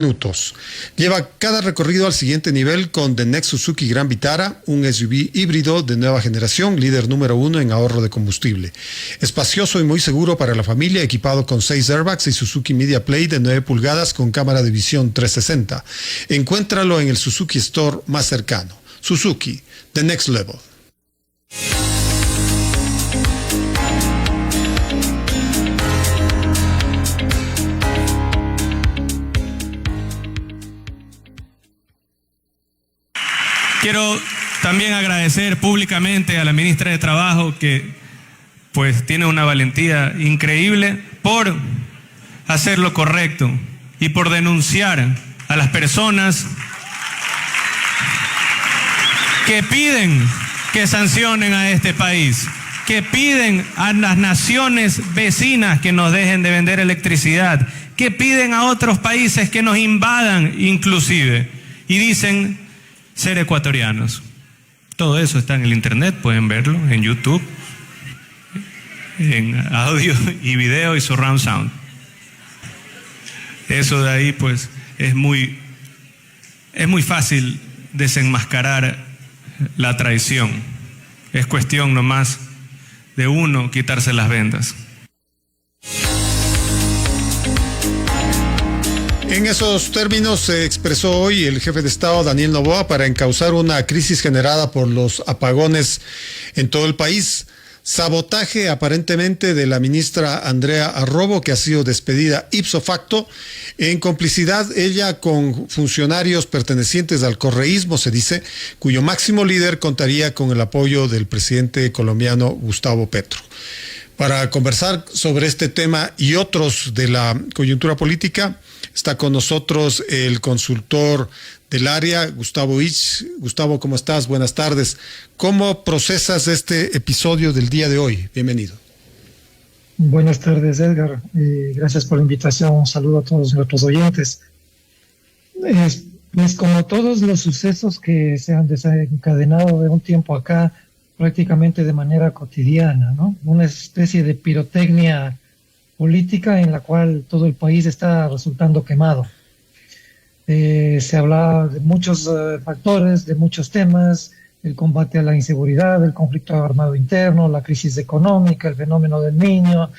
Minutos. Lleva cada recorrido al siguiente nivel con The Next Suzuki Grand Vitara, un SUV híbrido de nueva generación, líder número 1 en ahorro de combustible. Espacioso y muy seguro para la familia, equipado con 6 airbags y Suzuki Media Play de 9 pulgadas con cámara de visión 360. Encuéntralo en el Suzuki Store más cercano. Suzuki, The Next Level. Quiero también agradecer públicamente a la ministra de Trabajo, que pues tiene una valentía increíble por hacer lo correcto y por denunciar a las personas que piden que sancionen a este país, que piden a las naciones vecinas que nos dejen de vender electricidad, que piden a otros países que nos invadan inclusive, y dicen ser ecuatorianos. Todo eso está en el internet, pueden verlo en YouTube, en audio y video y surround sound. Eso de ahí pues es muy fácil desenmascarar la traición. Es cuestión nomás de uno quitarse las vendas. En esos términos se expresó hoy el jefe de Estado, Daniel Noboa, para encauzar una crisis generada por los apagones en todo el país. Sabotaje aparentemente de la ministra Andrea Arrobo, que ha sido despedida ipso facto, en complicidad ella con funcionarios pertenecientes al correísmo, se dice, cuyo máximo líder contaría con el apoyo del presidente colombiano Gustavo Petro. Para conversar sobre este tema y otros de la coyuntura política, está con nosotros el consultor del área, Gustavo Ich. Gustavo, ¿cómo estás? Buenas tardes. ¿Cómo procesas este episodio del día de hoy? Bienvenido. Buenas tardes, Edgar. Gracias por la invitación. Un saludo a todos nuestros oyentes. Pues como todos los sucesos que se han desencadenado de un tiempo acá, prácticamente de manera cotidiana, ¿no? Una especie de pirotecnia política en la cual todo el país está resultando quemado. Se habla de muchos factores, de muchos temas: el combate a la inseguridad, el conflicto armado interno, la crisis económica, el fenómeno del Niño,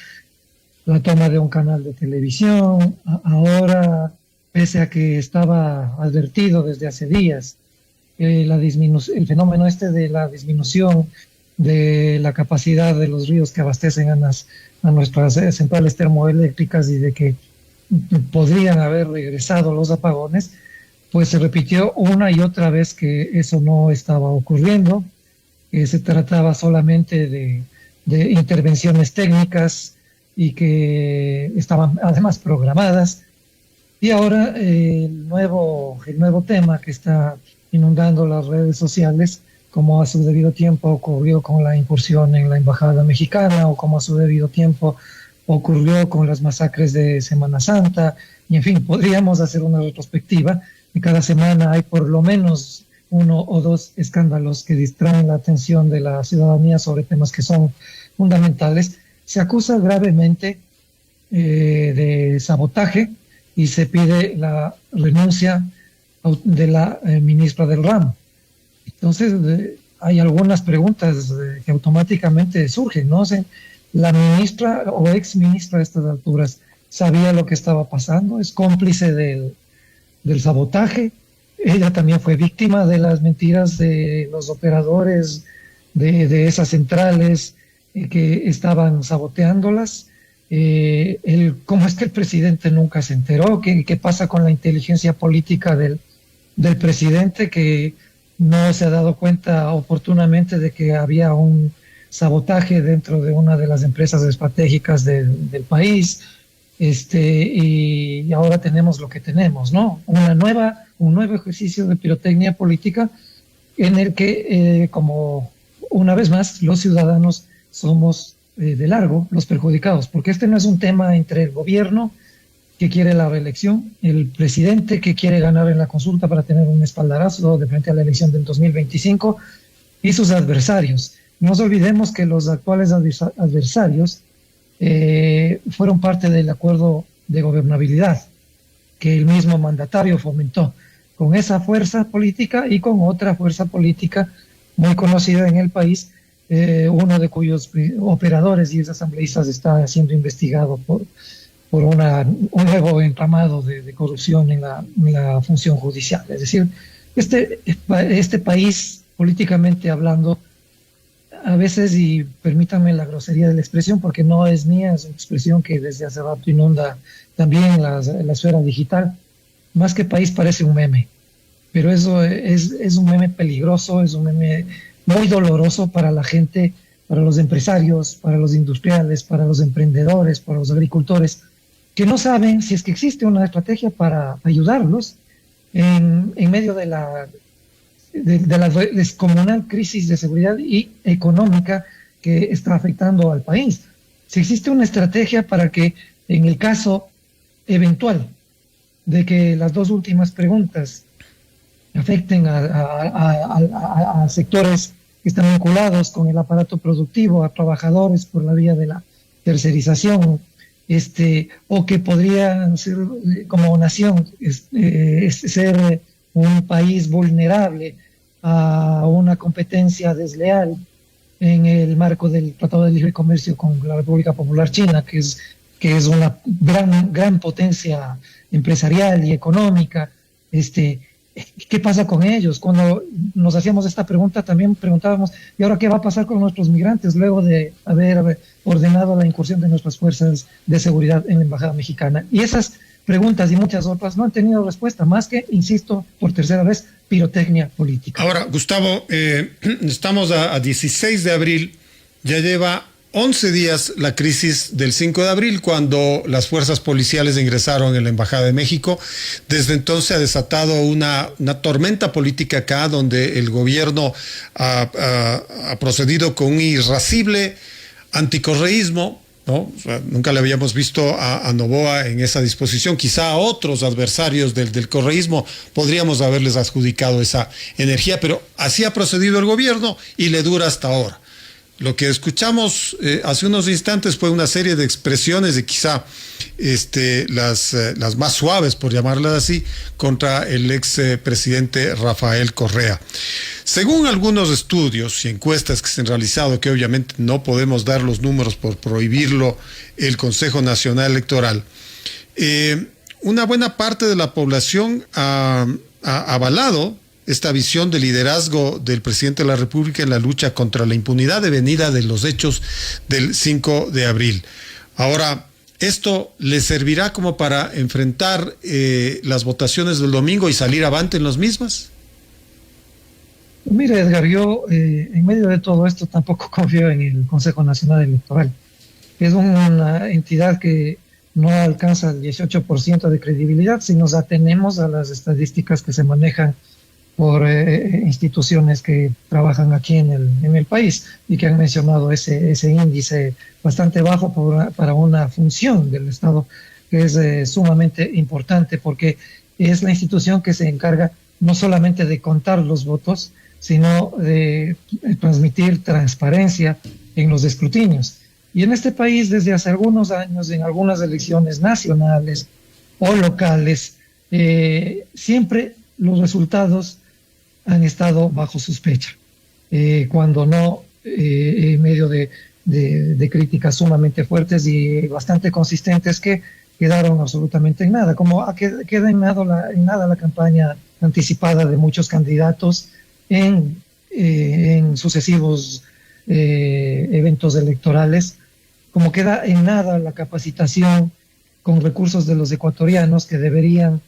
la toma de un canal de televisión. Ahora, pese a que estaba advertido desde hace días, el fenómeno de la disminución de la capacidad de los ríos que abastecen a nuestras centrales termoeléctricas y de que podrían haber regresado los apagones, pues se repitió una y otra vez que eso no estaba ocurriendo, que se trataba solamente de intervenciones técnicas y que estaban además programadas. Y ahora el nuevo tema que está inundando las redes sociales, como a su debido tiempo ocurrió con la incursión en la embajada mexicana, o como a su debido tiempo ocurrió con las masacres de Semana Santa, y en fin, podríamos hacer una retrospectiva. Y cada semana hay por lo menos uno o dos escándalos que distraen la atención de la ciudadanía sobre temas que son fundamentales. Se acusa gravemente de sabotaje y se pide la renuncia de la ministra del ramo. Entonces, hay algunas preguntas que automáticamente surgen, ¿no? La ministra o ex ministra a estas alturas sabía lo que estaba pasando, es cómplice del sabotaje. Ella también fue víctima de las mentiras de los operadores de esas centrales que estaban saboteándolas. ¿Cómo es que el presidente nunca se enteró? ¿Qué pasa con la inteligencia política del presidente, que no se ha dado cuenta oportunamente de que había un sabotaje dentro de una de las empresas estratégicas del país? Y ahora tenemos lo que tenemos, ¿no? Un nuevo ejercicio de pirotecnia política en el que, como una vez más, los ciudadanos somos de largo los perjudicados, porque este no es un tema entre el gobierno que quiere la reelección, el presidente que quiere ganar en la consulta para tener un espaldarazo de frente a la elección del 2025, y sus adversarios. No nos olvidemos que los actuales adversarios fueron parte del acuerdo de gobernabilidad. que el mismo mandatario fomentó, con esa fuerza política y con otra fuerza política muy conocida en el país, uno de cuyos operadores y asambleístas está siendo investigado por un nuevo entramado de corrupción en la función judicial. Es decir, este país, políticamente hablando, a veces, y permítanme la grosería de la expresión, porque no es mía, es una expresión que desde hace rato inunda también la esfera digital, más que país parece un meme. Pero eso es un meme peligroso, es un meme muy doloroso para la gente, para los empresarios, para los industriales, para los emprendedores, para los agricultores, que no saben si es que existe una estrategia para ayudarlos en medio de la descomunal crisis de seguridad y económica que está afectando al país. Si existe una estrategia para que, en el caso eventual de que las dos últimas preguntas afecten a sectores que están vinculados con el aparato productivo, a trabajadores por la vía de la tercerización, o que podría ser como nación ser un país vulnerable a una competencia desleal en el marco del Tratado de Libre Comercio con la República Popular China, que es una gran potencia empresarial y económica. ¿Qué pasa con ellos? Cuando nos hacíamos esta pregunta también preguntábamos, ¿y ahora qué va a pasar con nuestros migrantes luego de haber ordenado la incursión de nuestras fuerzas de seguridad en la Embajada Mexicana? Y esas preguntas y muchas otras no han tenido respuesta, más que, insisto, por tercera vez, pirotecnia política. Ahora, Gustavo, estamos a 16 de abril, ya lleva 11 días la crisis del 5 de abril, cuando las fuerzas policiales ingresaron en la Embajada de México. Desde entonces ha desatado una tormenta política acá, donde el gobierno ha procedido con un irascible anticorreísmo, ¿no? O sea, nunca le habíamos visto a Noboa en esa disposición. Quizá a otros adversarios del correísmo podríamos haberles adjudicado esa energía, pero así ha procedido el gobierno y le dura hasta ahora. Lo que escuchamos hace unos instantes fue una serie de expresiones de quizá las más suaves, por llamarlas así, contra el ex presidente Rafael Correa. Según algunos estudios y encuestas que se han realizado, que obviamente no podemos dar los números por prohibirlo el Consejo Nacional Electoral, una buena parte de la población ha avalado esta visión de liderazgo del presidente de la República en la lucha contra la impunidad devenida de los hechos del 5 de abril. Ahora, ¿esto le servirá como para enfrentar las votaciones del domingo y salir avante en las mismas? Mire, Edgar, yo en medio de todo esto tampoco confío en el Consejo Nacional Electoral. Es una entidad que no alcanza el 18% de credibilidad si nos atenemos a las estadísticas que se manejan por instituciones que trabajan aquí en el país y que han mencionado ese índice bastante bajo para una función del Estado que es sumamente importante, porque es la institución que se encarga no solamente de contar los votos, sino de transmitir transparencia en los escrutinios. Y en este país, desde hace algunos años, en algunas elecciones nacionales o locales, siempre los resultados han estado bajo sospecha, cuando no en medio de críticas sumamente fuertes y bastante consistentes que quedaron absolutamente en nada, como queda en nada la campaña anticipada de muchos candidatos en sucesivos eventos electorales, como queda en nada la capacitación con recursos de los ecuatorianos que deberían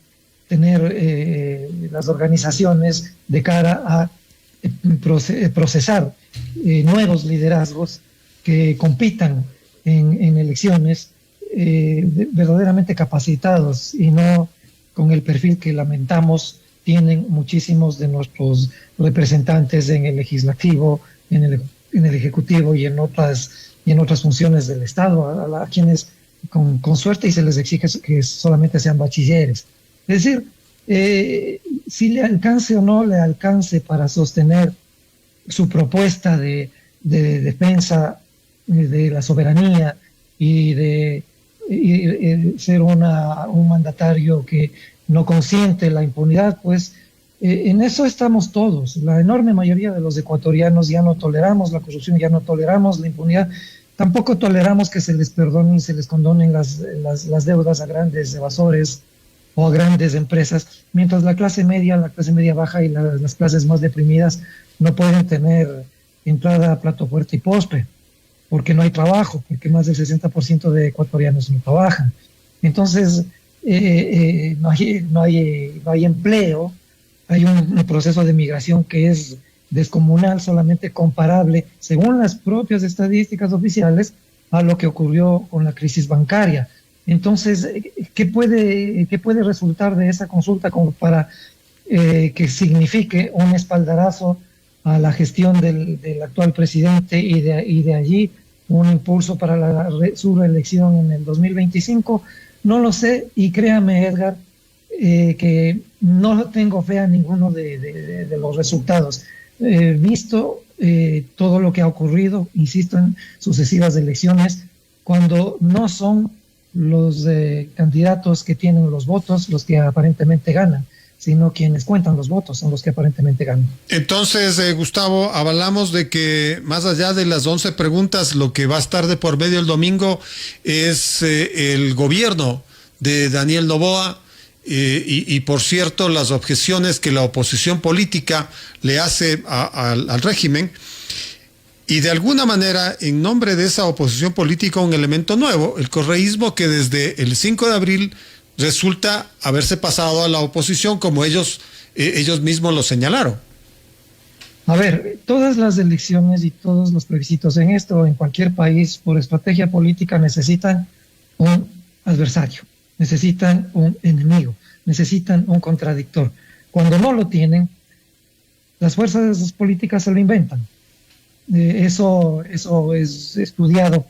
tener las organizaciones de cara a procesar nuevos liderazgos que compitan en elecciones verdaderamente capacitados y no con el perfil que lamentamos tienen muchísimos de nuestros representantes en el legislativo, en el ejecutivo y en otras funciones del Estado, a quienes con suerte y se les exige que solamente sean bachilleres. Es decir, si le alcance o no le alcance para sostener su propuesta de defensa de la soberanía y de ser un mandatario que no consiente la impunidad, pues en eso estamos todos. La enorme mayoría de los ecuatorianos ya no toleramos la corrupción, ya no toleramos la impunidad, tampoco toleramos que se les perdonen y se les condonen las deudas a grandes evasores o a grandes empresas, mientras la clase media baja y las clases más deprimidas no pueden tener entrada a plato fuerte y postre, porque no hay trabajo, porque más del 60% de ecuatorianos no trabajan. Entonces, no hay empleo, hay un proceso de migración que es descomunal, solamente comparable, según las propias estadísticas oficiales, a lo que ocurrió con la crisis bancaria. Entonces, ¿qué puede resultar de esa consulta como para que signifique un espaldarazo a la gestión del actual presidente y de allí un impulso para su reelección en el 2025? No lo sé, y créame, Edgar, que no tengo fe a ninguno de los resultados. Visto todo lo que ha ocurrido, insisto, en sucesivas elecciones, cuando no son los candidatos que tienen los votos los que aparentemente ganan, sino quienes cuentan los votos son los que aparentemente ganan. Entonces, Gustavo, avalamos de que más allá de las 11 preguntas, lo que va a estar de por medio el domingo es el gobierno de Daniel Noboa y por cierto, las objeciones que la oposición política le hace al régimen. Y de alguna manera, en nombre de esa oposición política, un elemento nuevo, el correísmo, que desde el 5 de abril resulta haberse pasado a la oposición, como ellos mismos lo señalaron. A ver, todas las elecciones y todos los plebiscitos en esto, en cualquier país, por estrategia política, necesitan un adversario, necesitan un enemigo, necesitan un contradictor. Cuando no lo tienen, las fuerzas políticas se lo inventan. Eso es estudiado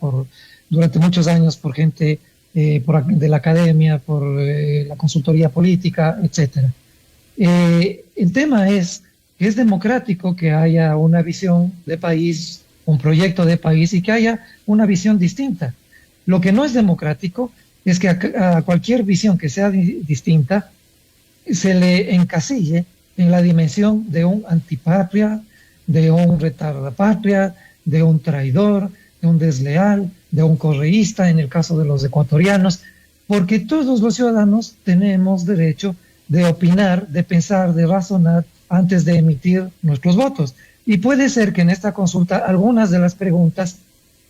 durante muchos años por gente de la academia, por la consultoría política, etc. El tema es que es democrático que haya una visión de país, un proyecto de país y que haya una visión distinta. Lo que no es democrático es que a cualquier visión que sea distinta se le encasille en la dimensión de un antipatria, de un retardapatria, de un traidor, de un desleal, de un correísta, en el caso de los ecuatorianos, porque todos los ciudadanos tenemos derecho de opinar, de pensar, de razonar antes de emitir nuestros votos. Y puede ser que en esta consulta algunas de las preguntas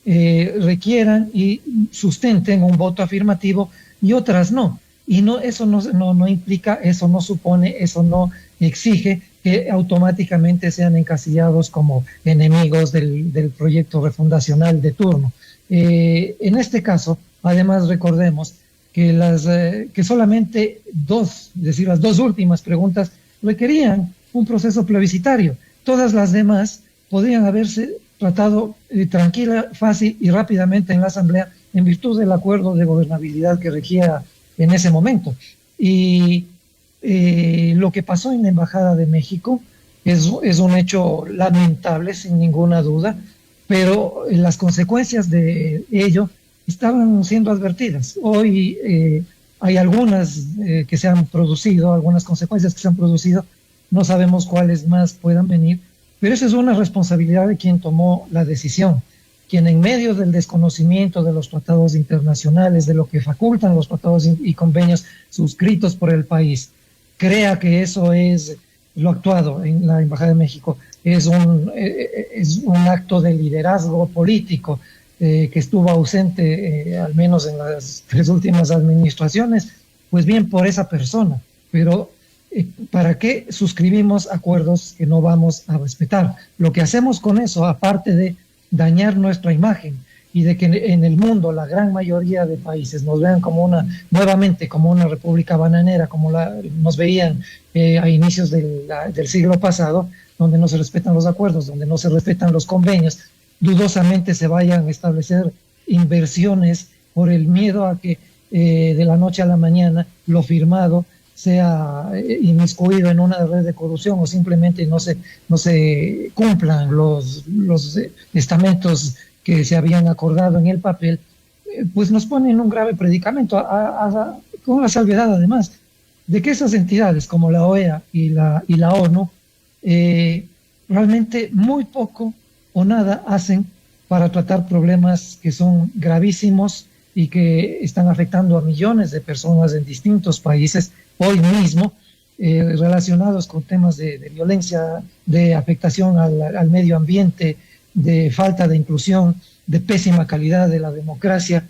requieran y sustenten un voto afirmativo y otras no. Y eso no implica, eso no supone, eso no exige que automáticamente sean encasillados como enemigos del proyecto refundacional de turno. En este caso, además, recordemos que solamente las dos últimas preguntas requerían un proceso plebiscitario. Todas las demás podrían haberse tratado tranquila, fácil y rápidamente en la Asamblea en virtud del acuerdo de gobernabilidad que regía en ese momento. Y lo que pasó en la Embajada de México es un hecho lamentable, sin ninguna duda, pero las consecuencias de ello estaban siendo advertidas. Hoy hay algunas que se han producido, algunas consecuencias que se han producido, no sabemos cuáles más puedan venir, pero esa es una responsabilidad de quien tomó la decisión, quien en medio del desconocimiento de los tratados internacionales, de lo que facultan los tratados y convenios suscritos por el país, crea que eso es lo actuado en la Embajada de México, es un acto de liderazgo político que estuvo ausente al menos en las 3 últimas administraciones, pues bien por esa persona, pero ¿para qué suscribimos acuerdos que no vamos a respetar? Lo que hacemos con eso, aparte de dañar nuestra imagen y de que en el mundo la gran mayoría de países nos vean nuevamente como una república bananera, como nos veían a inicios del siglo pasado, donde no se respetan los acuerdos, donde no se respetan los convenios, dudosamente se vayan a establecer inversiones por el miedo a que de la noche a la mañana lo firmado sea inmiscuido en una red de corrupción o simplemente no se cumplan los estamentos que se habían acordado en el papel. pues nos pone en un grave predicamento, con la salvedad además de que esas entidades como la OEA y la ONU realmente muy poco o nada hacen para tratar problemas que son gravísimos y que están afectando a millones de personas en distintos países hoy mismo, relacionados con temas de violencia, de afectación al medio ambiente, de falta de inclusión, de pésima calidad de la democracia.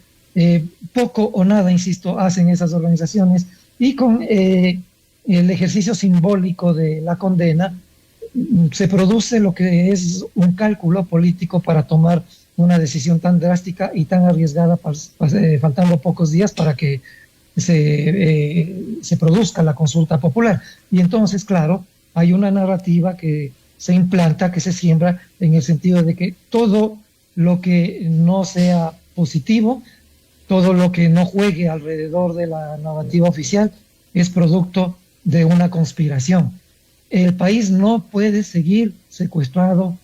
Poco o nada, insisto, hacen esas organizaciones, y con el ejercicio simbólico de la condena se produce lo que es un cálculo político para tomar una decisión tan drástica y tan arriesgada, faltando pocos días para que se produzca la consulta popular. Y entonces, claro, hay una narrativa que se implanta, que se siembra, en el sentido de que todo lo que no sea positivo, todo lo que no juegue alrededor de la narrativa oficial, es producto de una conspiración. El país no puede seguir secuestrado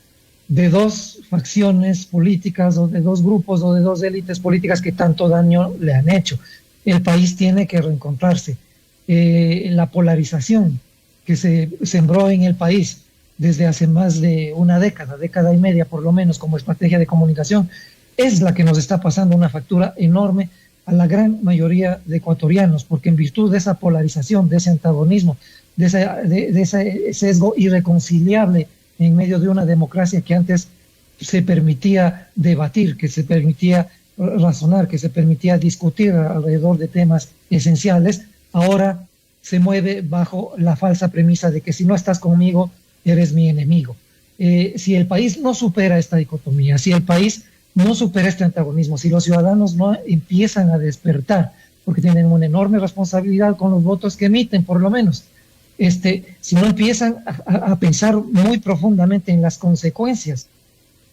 de dos facciones políticas, o de dos grupos, o de dos élites políticas que tanto daño le han hecho. El país tiene que reencontrarse. La polarización que se sembró en el país desde hace más de una década y media por lo menos, como estrategia de comunicación, es la que nos está pasando una factura enorme a la gran mayoría de ecuatorianos, porque en virtud de esa polarización, de ese antagonismo, de ese sesgo irreconciliable en medio de una democracia que antes se permitía debatir, que se permitía razonar, que se permitía discutir alrededor de temas esenciales, ahora se mueve bajo la falsa premisa de que si no estás conmigo, eres mi enemigo. Si el país no supera esta dicotomía, si el país no supera este antagonismo, si los ciudadanos no empiezan a despertar, porque tienen una enorme responsabilidad con los votos que emiten, por lo menos, si no empiezan a pensar muy profundamente en las consecuencias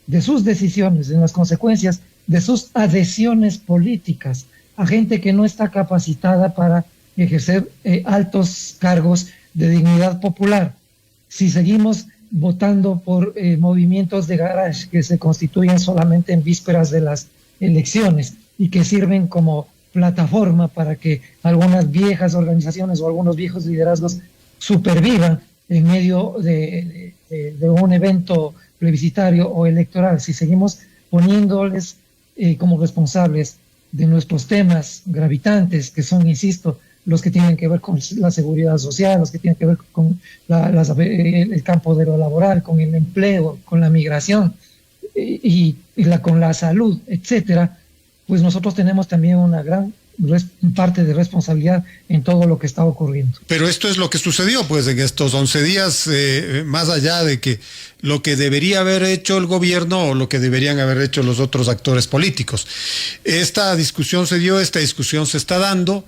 de sus decisiones, en las consecuencias de sus adhesiones políticas a gente que no está capacitada para ejercer altos cargos de dignidad popular, si seguimos votando por movimientos de garage que se constituyen solamente en vísperas de las elecciones y que sirven como plataforma para que algunas viejas organizaciones o algunos viejos liderazgos supervivan en medio de un evento plebiscitario o electoral, si seguimos poniéndoles como responsables de nuestros temas gravitantes, que son, insisto, los que tienen que ver con la seguridad social, los que tienen que ver con el campo de lo laboral, con el empleo, con la migración con la salud, etcétera, pues nosotros tenemos también una gran parte de responsabilidad en todo lo que está ocurriendo. Pero esto es lo que sucedió, pues, en estos 11 días, más allá de que lo que debería haber hecho el gobierno o lo que deberían haber hecho los otros actores políticos. Esta discusión se dio, esta discusión se está dando.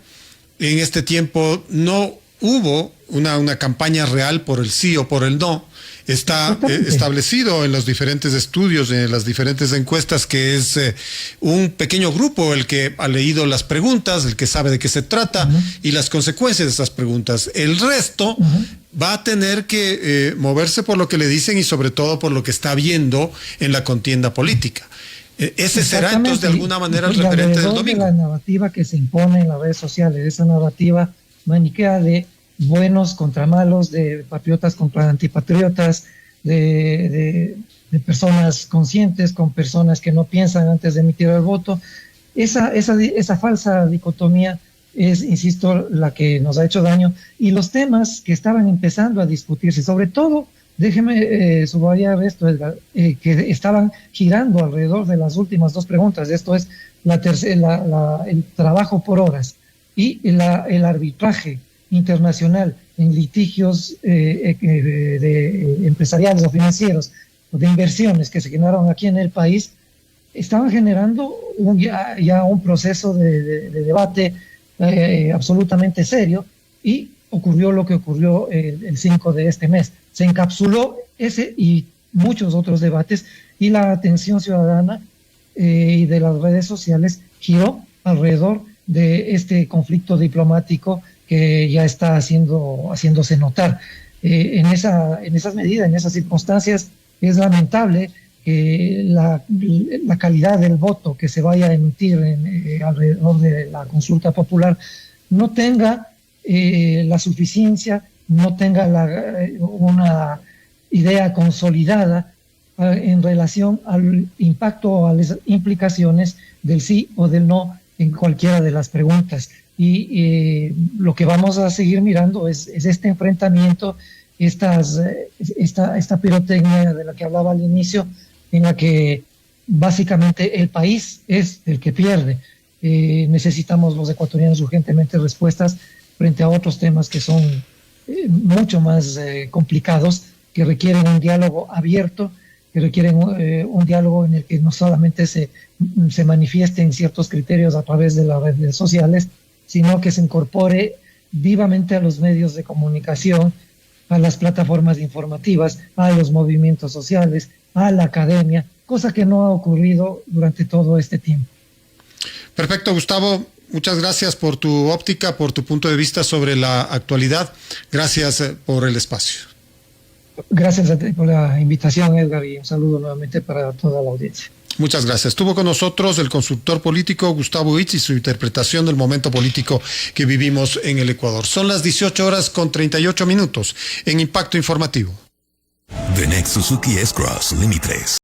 En este tiempo no hubo una campaña real por el sí o por el no. Está establecido en los diferentes estudios, en las diferentes encuestas, que es un pequeño grupo el que ha leído las preguntas, el que sabe de qué se trata y las consecuencias de esas preguntas. El resto va a tener que moverse por lo que le dicen y sobre todo por lo que está viendo en la contienda política. Ese será entonces de alguna manera el referente del domingo. La narrativa que se impone en las redes sociales, esa narrativa maniquea de buenos contra malos, de patriotas contra antipatriotas, de personas conscientes con personas que no piensan antes de emitir el voto. Esa falsa dicotomía es, insisto, la que nos ha hecho daño. Y los temas que estaban empezando a discutirse, sobre todo, déjeme subrayar esto, Edgar, que estaban girando alrededor de las últimas dos preguntas. Esto es el trabajo por horas y el arbitraje internacional en litigios empresariales o financieros, de inversiones que se generaron aquí en el país, estaban generando ya un proceso de debate absolutamente serio, y ocurrió lo que ocurrió el 5 de este mes. Se encapsuló ese y muchos otros debates, y la atención ciudadana y de las redes sociales giró alrededor de este conflicto diplomático que ya está haciéndose notar. En esas medidas, en esas circunstancias, es lamentable que la calidad del voto que se vaya a emitir alrededor de la consulta popular no tenga la suficiencia, no tenga una idea consolidada en relación al impacto o a las implicaciones del sí o del no en cualquiera de las preguntas. Y lo que vamos a seguir mirando es este enfrentamiento, esta pirotecnia de la que hablaba al inicio, en la que básicamente el país es el que pierde. Necesitamos los ecuatorianos urgentemente respuestas frente a otros temas que son mucho más complicados, que requieren un diálogo abierto, que requieren un diálogo en el que no solamente se manifiesten ciertos criterios a través de las redes sociales, sino que se incorpore vivamente a los medios de comunicación, a las plataformas informativas, a los movimientos sociales, a la academia, cosa que no ha ocurrido durante todo este tiempo. Perfecto, Gustavo. Muchas gracias por tu óptica, por tu punto de vista sobre la actualidad. Gracias por el espacio. Gracias a ti por la invitación, Edgar, y un saludo nuevamente para toda la audiencia. Muchas gracias. Estuvo con nosotros el consultor político Gustavo Itz y su interpretación del momento político que vivimos en el Ecuador. Son las 18:38 en Impacto Informativo. The next Suzuki S-Cross Limitless